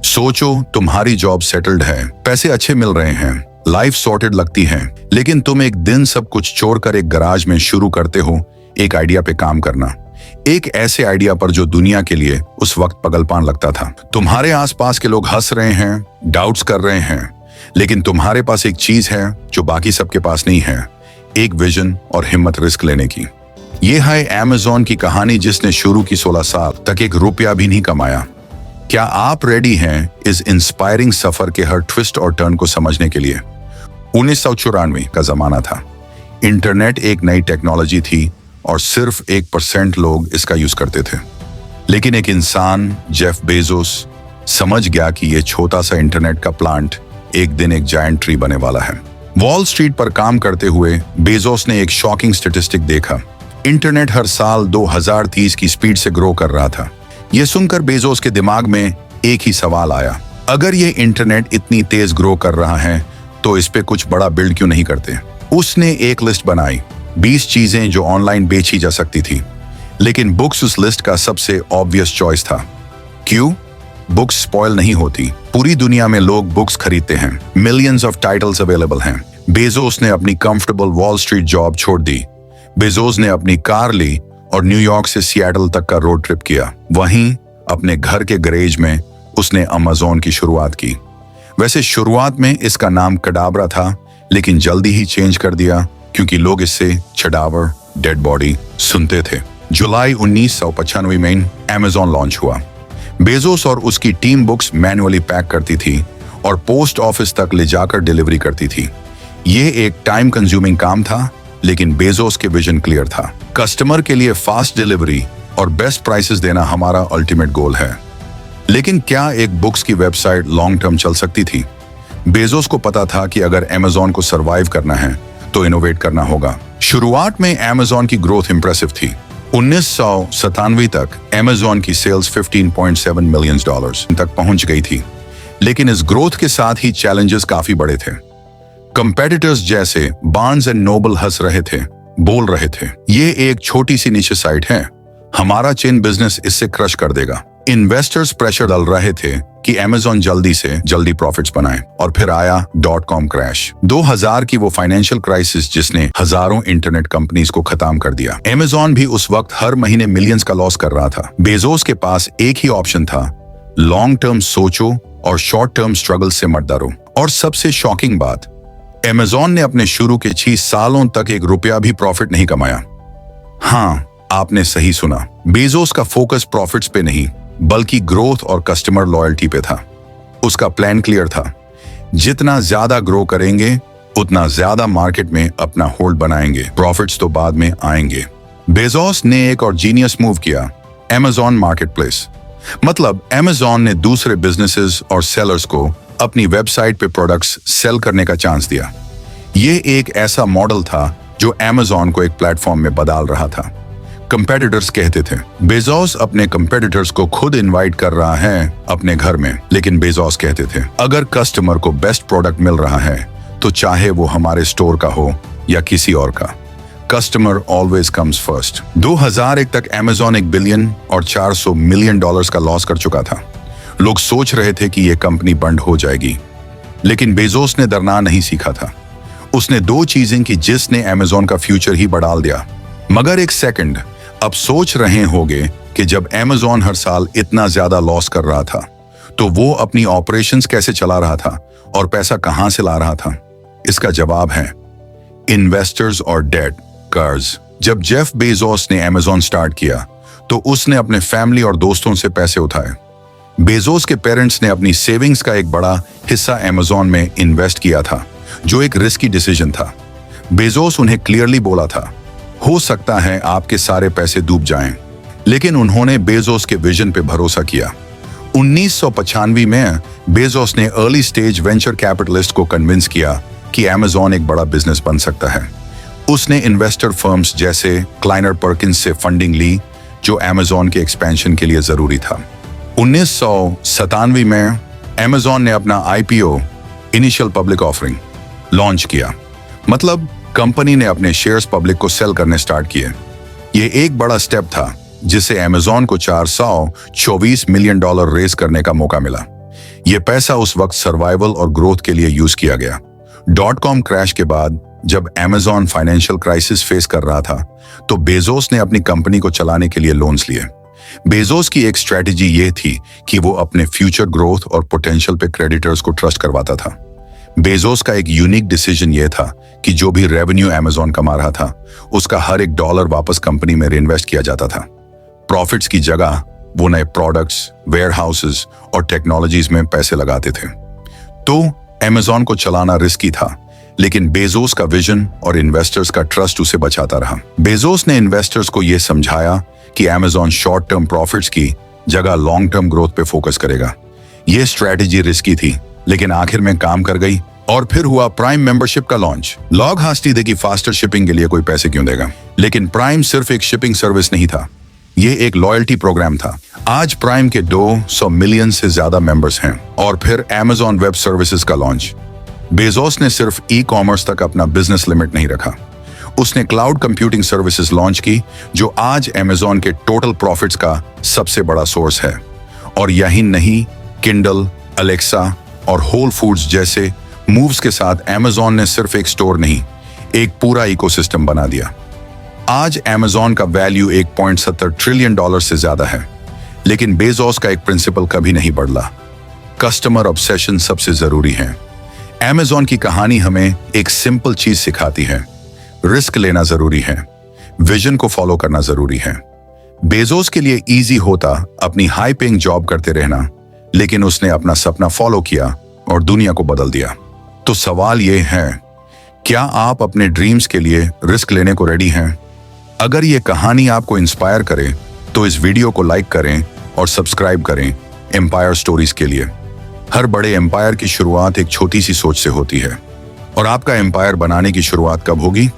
सोचो, तुम्हारी job settled है, पैसे अच्छे मिल रहे हैं, लाइफ सॉर्टेड लगती है, लेकिन तुम एक दिन सब कुछ छोड़कर एक गराज में शुरू करते हो एक आइडिया पे काम करना। एक ऐसे आइडिया पर जो दुनिया के लिए उस वक्त पगलपान लगता था। तुम्हारे आसपास के लोग हंस रहे हैं, डाउट्स कर रहे हैं, लेकिन तुम्हारे पास एक चीज है जो बाकी सबके पास नहीं है, एक विजन और हिम्मत रिस्क लेने की। ये है अमेज़न की कहानी, जिसने शुरू की 16 साल तक एक रुपया भी नहीं कमाया। क्या आप रेडी हैं इस इंस्पायरिंग सफर के हर ट्विस्ट और टर्न को समझने के लिए? 1994 का जमाना था। इंटरनेट एक नई टेक्नोलॉजी थी और सिर्फ 1% लोग इसका यूज करते थे। लेकिन एक इंसान, जेफ बेजोस, समझ गया कि यह छोटा सा इंटरनेट का प्लांट एक दिन एक जायंट ट्री बने वाला है। वॉल स्ट्रीट पर काम करते हुए बेजोस ने एक शॉकिंग स्टैटिस्टिक देखा। इंटरनेट हर साल 2030 की स्पीड से ग्रो कर रहा था। यह सुनकर बेजोस के दिमाग में एक ही सवाल आया, अगर यह इंटरनेट इतनी तेज ग्रो कर रहा है तो इस पे कुछ बड़ा बिल्ड क्यों नहीं करते? उसने एक लिस्ट बनाई, 20 चीजें जो ऑनलाइन बेची जा सकती थी। लेकिन बुक्स उस लिस्ट का सबसे ऑब्वियस चॉइस था। क्यों? बुक्स स्पॉइल नहीं होती। पूरी दुनिया में लोग बुक्स खरीदते हैं, मिलियंस ऑफ टाइटल्स अवेलेबल हैं। बेजोस ने अपनी कंफर्टेबल वॉल स्ट्रीट जॉब छोड़ दी। बेजोस ने अपनी कार ली और न्यूयॉर्क से सिएटल तक का रोड ट्रिप किया। वहीं अपने घर के गैरेज में उसने अमेज़न की शुरुआत की। वैसे शुरुआत में इसका नाम कडाबरा था, लेकिन जल्दी ही चेंज कर दिया क्योंकि लोग इससे चडावर, डेड बॉडी सुनते थे। जुलाई 1995 में अमेज़न लॉन्च हुआ। बेजोस और उसकी टीम बुक्स मैन्युअली पैक करती थी और पोस्ट ऑफिस तक ले जाकर डिलीवरी करती थी। यह एक टाइम कंज्यूमिंग काम था, लेकिन बेजोस के विजन क्लियर था। कस्टमर के लिए फास्ट डिलीवरी और बेस्ट प्राइसेस देना हमारा अल्टीमेट गोल है। लेकिन क्या एक बुक्स की वेबसाइट लॉन्ग टर्म चल सकती थी? बेजोस को पता था कि अगर अमेज़न को सरवाइव करना है तो इनोवेट करना होगा। शुरुआत में अमेज़न की ग्रोथ इंप्रेसिव थी। 1997 तक अमेज़न की सेल्स $15.7 मिलियन तक पहुंच गई थी। लेकिन इस ग्रोथ के साथ ही चैलेंजेस काफी बड़े थे। कंपेटिटर्स जैसे बार्न्स एंड नोबल हंस रहे थे, बोल रहे थे, ये एक छोटी सी निche साइट है, हमारा चेन बिजनेस इससे क्रश कर देगा। इन्वेस्टर्स प्रेशर डाल रहे थे कि अमेज़न जल्दी से जल्दी प्रॉफिट्स बनाए। और फिर आया .com क्रैश, 2000 की वो फाइनेंशियल क्राइसिस जिसने हजारों इंटरनेट कंपनीज को खत्म कर दिया। अमेज़न भी उस वक्त हर महीने मिलियंस का लॉस कर रहा था। बेजोस के पास एक ही ऑप्शन था, लॉन्ग टर्म सोचो और शॉर्ट टर्म स्ट्रगल से मत डरो। और सबसे शॉकिंग बात, अमेज़न ने अपने शुरू के 6 सालों तक एक रुपया भी प्रॉफिट नहीं कमाया। हाँ, आपने सही सुना। बेजोस का फोकस प्रॉफिट्स पे नहीं, बल्कि ग्रोथ और कस्टमर लॉयल्टी पे था। उसका प्लान क्लियर था, जितना ज्यादा ग्रो करेंगे उतना ज्यादा मार्केट में अपना होल्ड बनाएंगे, प्रॉफिट्स तो बाद में आएंगे। बेजोस ने एक और जीनियस मूव किया, अमेज़न मार्केटप्लेस। मतलब अमेज़न ने दूसरे बिजनेसेस और सेलर्स को अपनी वेबसाइट पे प्रोडक्ट्स सेल करने का चांस दिया। ये एक ऐसा मॉडल था जो अमेज़न को एक प्लेटफॉर्म में बदल रहा था। कंपेटिटर्स कहते थे, बेजोस अपने कंपेटिटर्स को खुद इनवाइट कर रहा है अपने घर में, लेकिन बेजोस कहते थे, अगर कस्टमर को बेस्ट प्रोडक्ट मिल रहा है तो चाहे वो हमारे स्टोर का हो या किसी और का, कस्टमर ऑलवेज कम्स फर्स्ट। 2001 तक अमेज़न $1 बिलियन और $400 मिलियन का लॉस कर चुका था। लोग सोच रहे थे कि यह कंपनी बंद हो जाएगी, लेकिन बेजोस ने डरना नहीं सीखा था। उसने 2 चीजें की जिसने अमेज़न का फ्यूचर ही बढ़ाल दिया। मगर एक सेकंड, अब सोच रहे होंगे कि जब अमेज़न हर साल इतना ज्यादा लॉस कर रहा था तो वो अपनी ऑपरेशंस कैसे चला रहा था और पैसा कहां से ला रहा था? इसका जवाब है इन्वेस्टर्स और डेट, कर्ज। जब जेफ बेजोस ने अमेज़न स्टार्ट किया तो उसने अपने फैमिली और दोस्तों से पैसे उठाए। बेजोस के पेरेंट्स ने अपनी सेविंग्स का एक बड़ा हिस्सा अमेज़न में इन्वेस्ट किया था, जो एक रिस्की डिसीजन था। बेजोस उन्हें क्लियरली बोला था, हो सकता है आपके सारे पैसे डूब जाएं, लेकिन उन्होंने बेजोस के विजन पे भरोसा किया। 1995 में बेजोस ने अर्ली स्टेज वेंचर कैपिटलिस्ट को कन्विंस किया कि अमेज़न एक बड़ा बिजनेस बन सकता है। उसने इन्वेस्टर फर्म्स जैसे क्लाइनर पर्किंस से फंडिंग ली, जो अमेज़न के एक्सपेंशन के लिए जरूरी था। 1997 में अमेज़न ने अपना IPO, initial public offering, launch किया। मतलब कंपनी ने अपने शेयर्स पब्लिक को सेल करने स्टार्ट किए। ये एक बड़ा स्टेप था जिससे अमेज़न को $424 मिलियन रेज करने का मौका मिला। यह पैसा उस वक्त सर्वाइवल और ग्रोथ के लिए यूज किया गया। .com क्रैश के बाद जब Amazon फाइनेंशियल क्राइसिस फेस कर रहा था, तो बेजोस ने अपनी कंपनी को चलाने के लिए लोन्स लिए। बेजोस की एक स्ट्रेटेजी ये थी कि वो अपने फ्यूचर ग्रोथ और पोटेंशियल पे क्रेडिटर्स को ट्रस्ट करवाता था। बेजोस का एक यूनिक डिसीजन ये था कि जो भी रेवेन्यू Amazon कमा रहा था, उसका हर एक डॉलर वापस कंपनी में रिइन्वेस्ट किया जाता था। प्रॉफिट्स की जगह वो नए प्रोडक्ट्स, वेयरहाउसेस और टेक्नोलॉजीज में पैसे लगाते थे। तो Amazon को चलाना रिस्की था, लेकिन बेजोस का विजन और इन्वेस्टर्स का ट्रस्ट उसे बचाता रहा। बेजोस ने इन्वेस्टर्स को यह समझाया कि Amazon शॉर्ट टर्म प्रॉफिट्स की जगह लॉन्ग टर्म ग्रोथ पे फोकस करेगा। यह स्ट्रेटेजी रिस्की थी, लेकिन आखिर में काम कर गई। और फिर हुआ प्राइम मेंबरशिप का लॉन्च। लोग हंसते थे कि फास्टर शिपिंग के लिए कोई पैसे क्यों देगा, लेकिन प्राइम सिर्फ एक शिपिंग सर्विस नहीं था, ये एक लॉयल्टी प्रोग्राम था। आज प्राइम के 200 मिलियन से ज्यादा मेंबर्स हैं। और फिर Amazon वेब सर्विसेज का लॉन्च। बेजोस ने सिर्फ ई-कॉमर्स तक अपना बिजनेस लिमिट नहीं रखा, उसने क्लाउड कंप्यूटिंग सर्विसेज लॉन्च की, जो आज Amazon के टोटल प्रॉफिट्स का सबसे बड़ा सोर्स है। और यही नहीं, Kindle, Alexa और होल फूड्स जैसे मूव्स के साथ Amazon ने सिर्फ एक स्टोर नहीं, एक पूरा इकोसिस्टम बना दिया। आज Amazon का वैल्यू 1.70 ट्रिलियन डॉलर से ज्यादा है, लेकिन बेजोस का एक प्रिंसिपल कभी नहीं बदला। कस्टमर ऑब्सेशन सबसे जरूरी है। Amazon की कहानी हमें एक सिंपल चीज सिखाती है, रिस्क लेना जरूरी है, विजन को फॉलो करना जरूरी है। बेजोस के लिए इजी होता अपनी हाई पेइंग जॉब करते रहना, लेकिन उसने अपना सपना फॉलो किया और दुनिया को बदल दिया। तो सवाल ये है, क्या आप अपने ड्रीम्स के लिए रिस्क लेने को रेडी हैं? अगर ये कहानी आपको इंस्पायर करे, तो इस वीडियो को लाइक करें और सब्सक्राइब करें एम्पायर स्टोरीज के लिए। हर बड़े एम्पायर की शुरुआत एक छोटी सी सोच से होती है। और आपका एम्पायर बनाने की शुरुआत कब होगी?